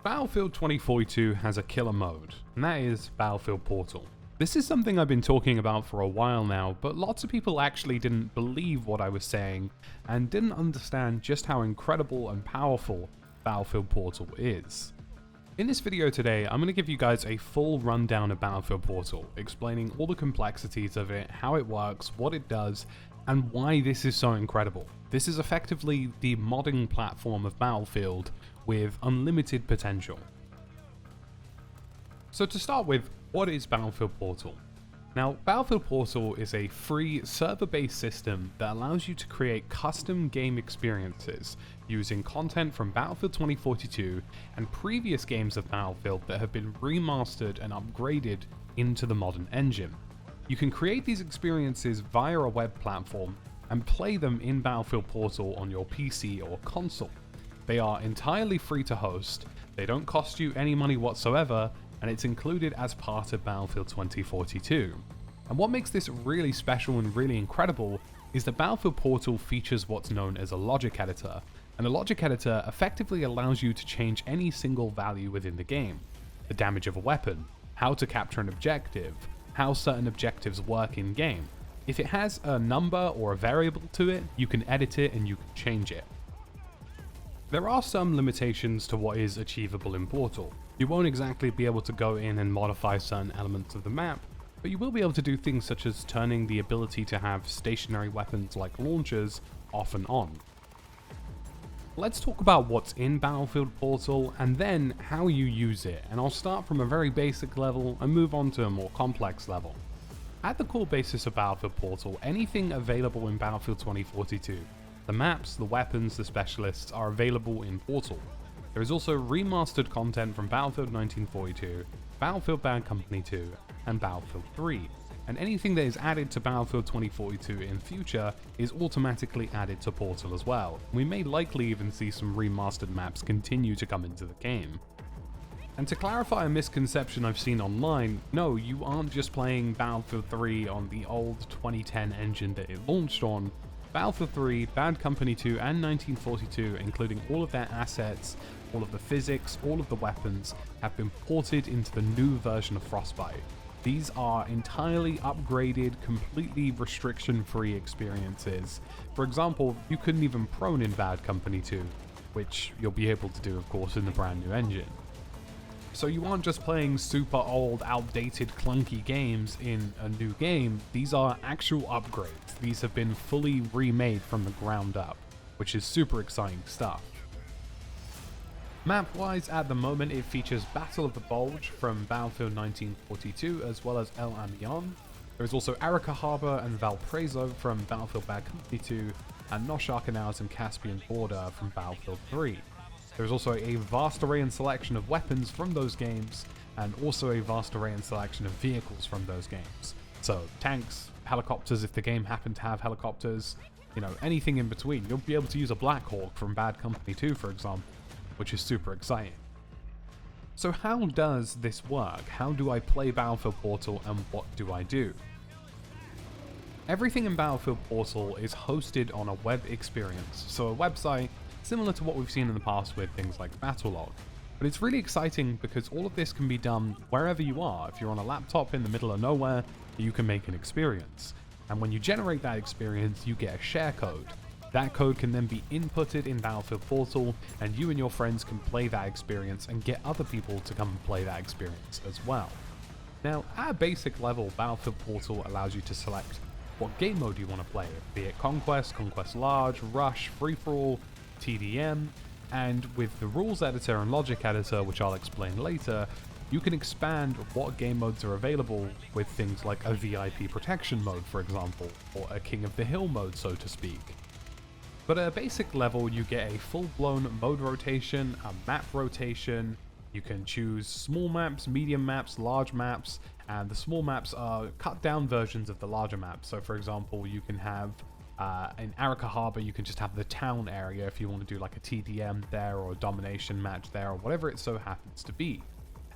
Battlefield 2042 has a killer mode, and that is Battlefield Portal. This is something I've been talking about for a while now, but lots of people actually didn't believe what I was saying and didn't understand just how incredible and powerful Battlefield Portal is. In this video today, I'm going to give you guys a full rundown of Battlefield Portal, explaining all the complexities of it, how it works, what it does, and why this is so incredible. This is effectively the modding platform of Battlefield with unlimited potential. So to start with, what is Battlefield Portal? Now, Battlefield Portal is a free server-based system that allows you to create custom game experiences using content from Battlefield 2042 and previous games of Battlefield that have been remastered and upgraded into the modern engine. You can create these experiences via a web platform and play them in Battlefield Portal on your PC or console. They are entirely free to host, they don't cost you any money whatsoever, and it's included as part of Battlefield 2042. And what makes this really special and really incredible is that Battlefield Portal features what's known as a logic editor, and a logic editor effectively allows you to change any single value within the game. The damage of a weapon, how to capture an objective, how certain objectives work in game. If it has a number or a variable to it, you can edit it and you can change it. There are some limitations to what is achievable in Portal. You won't exactly be able to go in and modify certain elements of the map, but you will be able to do things such as turning the ability to have stationary weapons like launchers off and on. Let's talk about what's in Battlefield Portal and then how you use it, and I'll start from a very basic level and move on to a more complex level. At the core basis of Battlefield Portal, anything available in Battlefield 2042, the maps, the weapons, the specialists are available in Portal. There is also remastered content from Battlefield 1942, Battlefield Bad Company 2, and Battlefield 3, and anything that is added to Battlefield 2042 in future is automatically added to Portal as well. We may likely even see some remastered maps continue to come into the game. And to clarify a misconception I've seen online, no, you aren't just playing Battlefield 3 on the old 2010 engine that it launched on. Battlefield 3, Bad Company 2, and 1942, including all of their assets, all of the physics, all of the weapons, have been ported into the new version of Frostbite. These are entirely upgraded, completely restriction-free experiences. For example, you couldn't even prone in Bad Company 2, which you'll be able to do, of course, in the brand new engine. So you aren't just playing super old, outdated, clunky games in a new game, these are actual upgrades. These have been fully remade from the ground up, which is super exciting stuff. Map-wise, at the moment it features Battle of the Bulge from Battlefield 1942 as well as El Amiens. There is also Arica Harbor and Valparaiso from Battlefield Bad Company 2, and Noshar Canals and Caspian Border from Battlefield 3. There is also a vast array and selection of weapons from those games, and also a vast array and selection of vehicles from those games. So tanks, helicopters if the game happened to have helicopters, anything in between. You'll be able to use a Black Hawk from Bad Company 2, for example, which is super exciting. So how does this work? How do I play Battlefield Portal and what do I do? Everything in Battlefield Portal is hosted on a web experience, so a website similar to what we've seen in the past with things like Battlelog. But it's really exciting because all of this can be done wherever you are. If you're on a laptop in the middle of nowhere, you can make an experience. And when you generate that experience, you get a share code. That code can then be inputted in Battlefield Portal, and you and your friends can play that experience and get other people to come and play that experience as well. Now, at a basic level, Battlefield Portal allows you to select what game mode you want to play, be it Conquest, Conquest Large, Rush, Free-for-all, TDM, and with the rules editor and logic editor, which I'll explain later, you can expand what game modes are available with things like a VIP protection mode, for example, or a King of the Hill mode, so to speak. But at a basic level, you get a full-blown mode rotation, a map rotation. You can choose small maps, medium maps, large maps, and the small maps are cut-down versions of the larger maps. So for example, you can have in Arica Harbor, you can just have the town area if you want to do like a TDM there or a domination match there or whatever it so happens to be.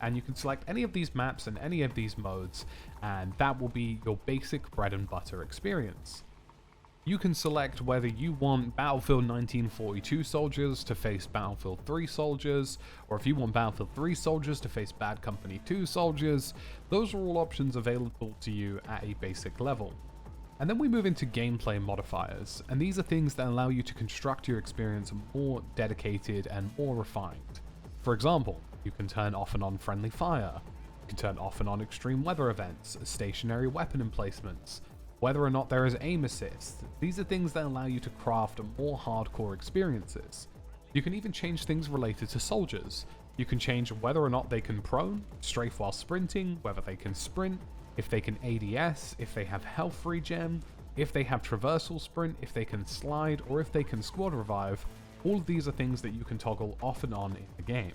And you can select any of these maps and any of these modes, and that will be your basic bread and butter experience. You can select whether you want Battlefield 1942 soldiers to face Battlefield 3 soldiers, or if you want Battlefield 3 soldiers to face Bad Company 2 soldiers. Those are all options available to you at a basic level. And then we move into gameplay modifiers, and these are things that allow you to construct your experience more dedicated and more refined. For example, you can turn off and on friendly fire, you can turn off and on extreme weather events, stationary weapon emplacements, whether or not there is aim assist. These are things that allow you to craft more hardcore experiences. You can even change things related to soldiers. You can change whether or not they can prone, strafe while sprinting, whether they can sprint, if they can ADS, if they have health regen, if they have traversal sprint, if they can slide, or if they can squad revive. All of these are things that you can toggle off and on in the game.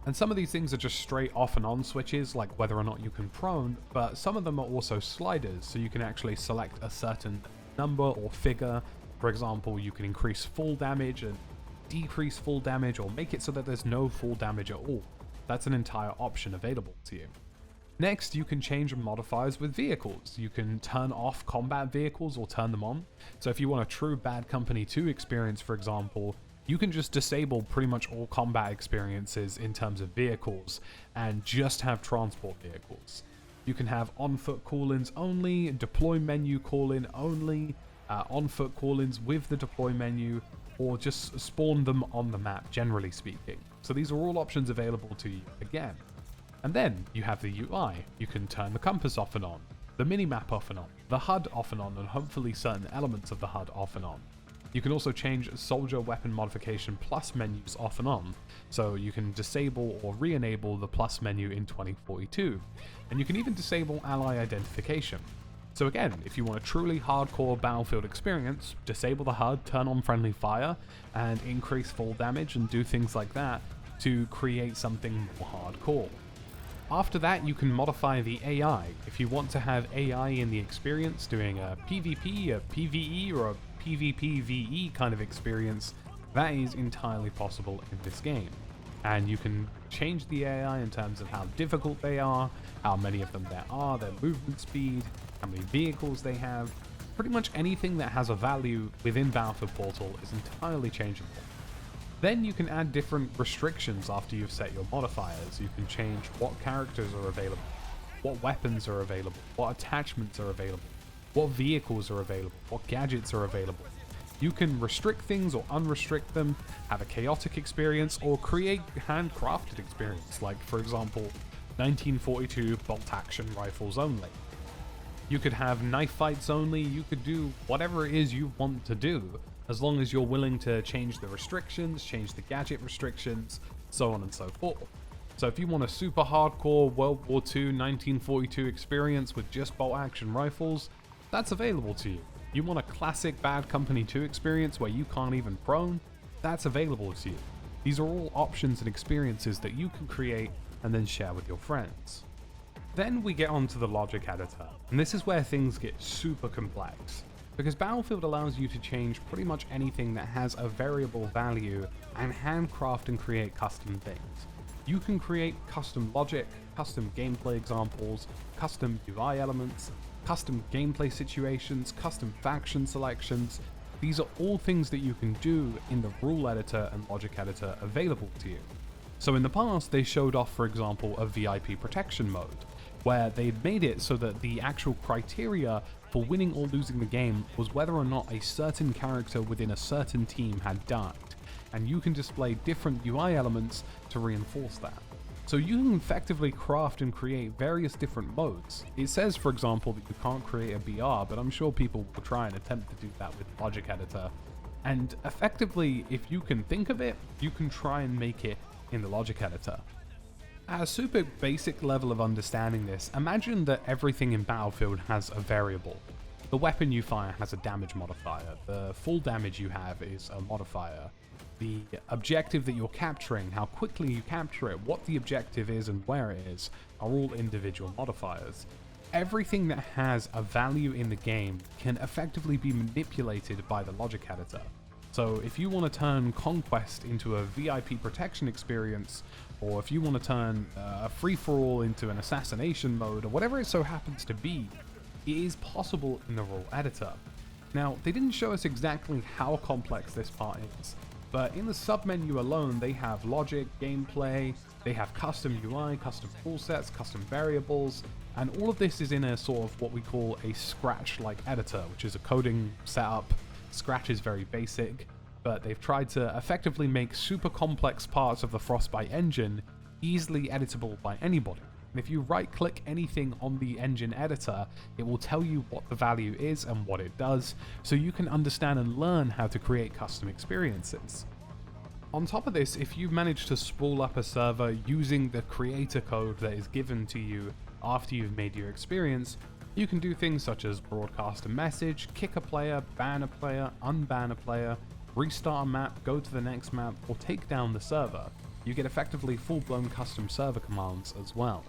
And some of these things are just straight off and on switches, like whether or not you can prone, but some of them are also sliders, so you can actually select a certain number or figure. For example, you can increase full damage and decrease full damage, or make it so that there's no full damage at all. That's an entire option available to you. Next, you can change modifiers with vehicles. You can turn off combat vehicles or turn them on. So if you want a true Bad Company 2 experience, for example, you can just disable pretty much all combat experiences in terms of vehicles and just have transport vehicles. You can have on-foot call-ins only, deploy menu call-in only, on-foot call-ins with the deploy menu, or just spawn them on the map, generally speaking. So these are all options available to you again. And then you have the UI. You can turn the compass off and on, the minimap off and on, the HUD off and on, and hopefully certain elements of the HUD off and on. You can also change soldier weapon modification plus menus off and on, so you can disable or re-enable the plus menu in 2042, and you can even disable ally identification. So again, if you want a truly hardcore Battlefield experience, disable the HUD, turn on friendly fire, and increase full damage and do things like that to create something more hardcore. After that, you can modify the AI. If you want to have AI in the experience doing a PvP, a PvE, or a PvPvE kind of experience, that is entirely possible in this game. And you can change the AI in terms of how difficult they are, how many of them there are, their movement speed, how many vehicles they have. Pretty much anything that has a value within Battlefield Portal is entirely changeable. Then you can add different restrictions after you've set your modifiers. You can change what characters are available, what weapons are available, what attachments are available, what vehicles are available, what gadgets are available. You can restrict things or unrestrict them, have a chaotic experience, or create handcrafted experience, like for example 1942 bolt action rifles only. You could have knife fights only, you could do whatever it is you want to do, as long as you're willing to change the restrictions, change the gadget restrictions, so on and so forth. So if you want a super hardcore World War II 1942 experience with just bolt action rifles, that's available to you. You want a classic Bad Company 2 experience where you can't even prone, that's available to you. These are all options and experiences that you can create and then share with your friends. Then we get onto the logic editor, and this is where things get super complex, because Battlefield allows you to change pretty much anything that has a variable value and handcraft and create custom things. You can create custom logic, custom gameplay examples, custom UI elements, custom gameplay situations, custom faction selections. These are all things that you can do in the rule editor and logic editor available to you. So in the past, they showed off, for example, a VIP protection mode, where they'd made it so that the actual criteria for winning or losing the game was whether or not a certain character within a certain team had died, and you can display different UI elements to reinforce that. So you can effectively craft and create various different modes. It says, for example, that you can't create a BR, but I'm sure people will try and attempt to do that with Logic Editor. And effectively, if you can think of it, you can try and make it in the Logic Editor. At a super basic level of understanding this, imagine that everything in Battlefield has a variable. The weapon you fire has a damage modifier, the full damage you have is a modifier. The objective that you're capturing, how quickly you capture it, what the objective is and where it is, are all individual modifiers. Everything that has a value in the game can effectively be manipulated by the logic editor. So if you want to turn Conquest into a VIP protection experience, or if you want to turn a free-for-all into an assassination mode, or whatever it so happens to be, it is possible in the rule editor. Now, they didn't show us exactly how complex this part is, but in the submenu alone, they have logic, gameplay, they have custom UI, custom tool sets, custom variables, and all of this is in a sort of what we call a Scratch-like editor, which is a coding setup. Scratch is very basic, but they've tried to effectively make super complex parts of the Frostbite engine easily editable by anybody. And if you right-click anything on the engine editor, it will tell you what the value is and what it does, so you can understand and learn how to create custom experiences. On top of this, if you manage to spool up a server using the creator code that is given to you after you've made your experience, you can do things such as broadcast a message, kick a player, ban a player, unban a player, restart a map, go to the next map, or take down the server. You get effectively full-blown custom server commands as well.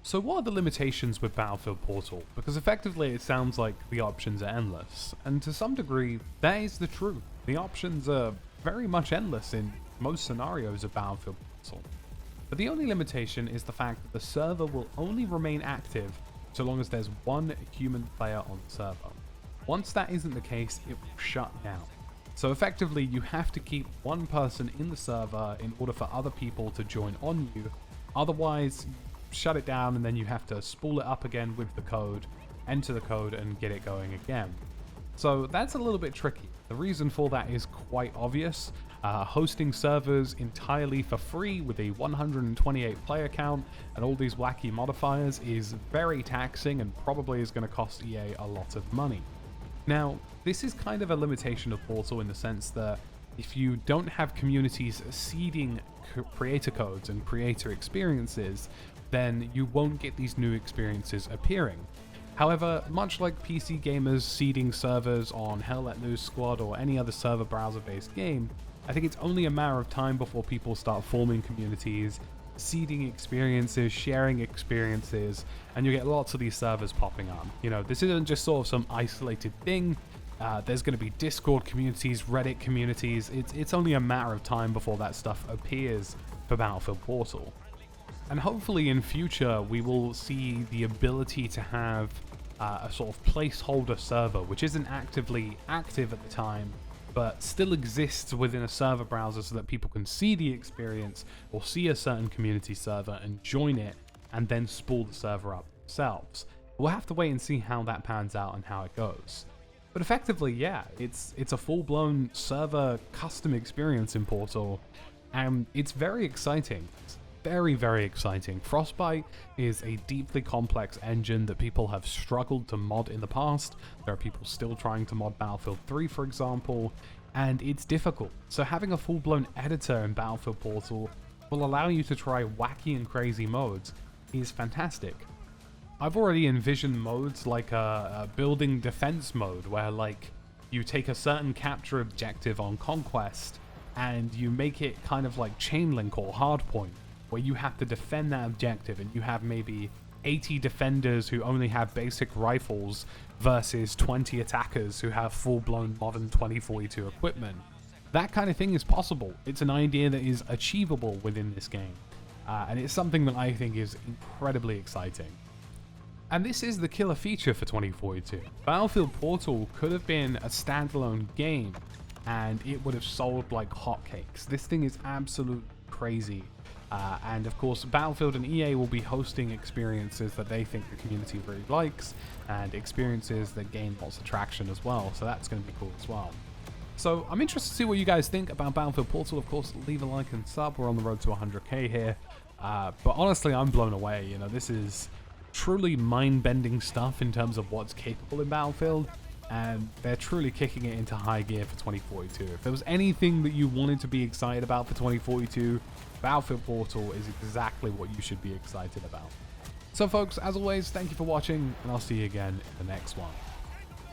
So what are the limitations with Battlefield Portal? Because effectively it sounds like the options are endless, and to some degree that is the truth. The options are very much endless in most scenarios of Battlefield Portal. But the only limitation is the fact that the server will only remain active so long as there's one human player on the server. Once that isn't the case, it will shut down. So effectively you have to keep one person in the server in order for other people to join on you, otherwise shut it down and then you have to spool it up again with the code, enter the code and get it going again. So that's a little bit tricky. The reason for that is quite obvious. Hosting servers entirely for free with a 128 player count and all these wacky modifiers is very taxing and probably is going to cost EA a lot of money. Now, this is kind of a limitation of Portal in the sense that if you don't have communities seeding creator codes and creator experiences, then you won't get these new experiences appearing. However, much like PC gamers seeding servers on Hell Let Loose Squad or any other server browser-based game, I think it's only a matter of time before people start forming communities, seeding experiences, sharing experiences, and you get lots of these servers popping on. You know, this isn't just sort of some isolated thing. There's going to be Discord communities, Reddit communities. It's only a matter of time before that stuff appears for Battlefield Portal. And hopefully in future we will see the ability to have a sort of placeholder server which isn't actively active at the time but still exists within a server browser so that people can see the experience or see a certain community server and join it and then spool the server up themselves. We'll have to wait and see how that pans out and how it goes. But effectively, yeah, it's a full-blown server custom experience in Portal and it's very exciting. Very, very exciting. Frostbite is a deeply complex engine that people have struggled to mod in the past. There are people still trying to mod Battlefield 3, for example, and it's difficult. So having a full-blown editor in Battlefield Portal will allow you to try wacky and crazy modes is fantastic. I've already envisioned modes like a building defense mode where like you take a certain capture objective on Conquest and you make it kind of like Chainlink or Hardpoint, where you have to defend that objective and you have maybe 80 defenders who only have basic rifles versus 20 attackers who have full-blown modern 2042 equipment. That kind of thing is possible. It's an idea that is achievable within this game, and it's something that I think is incredibly exciting. And this is the killer feature for 2042. Battlefield Portal could have been a standalone game and it would have sold like hotcakes. This thing is absolute crazy. And of course, Battlefield and EA will be hosting experiences that they think the community really likes, and experiences that gain lots of traction as well, so that's going to be cool as well. So I'm interested to see what you guys think about Battlefield Portal. Of course, leave a like and sub. We're on the road to 100k here. But honestly, I'm blown away. You know, this is truly mind-bending stuff in terms of what's capable in Battlefield, and they're truly kicking it into high gear for 2042. If there was anything that you wanted to be excited about for 2042, Battlefield Portal is exactly what you should be excited about. So folks, as always, thank you for watching, and I'll see you again in the next one.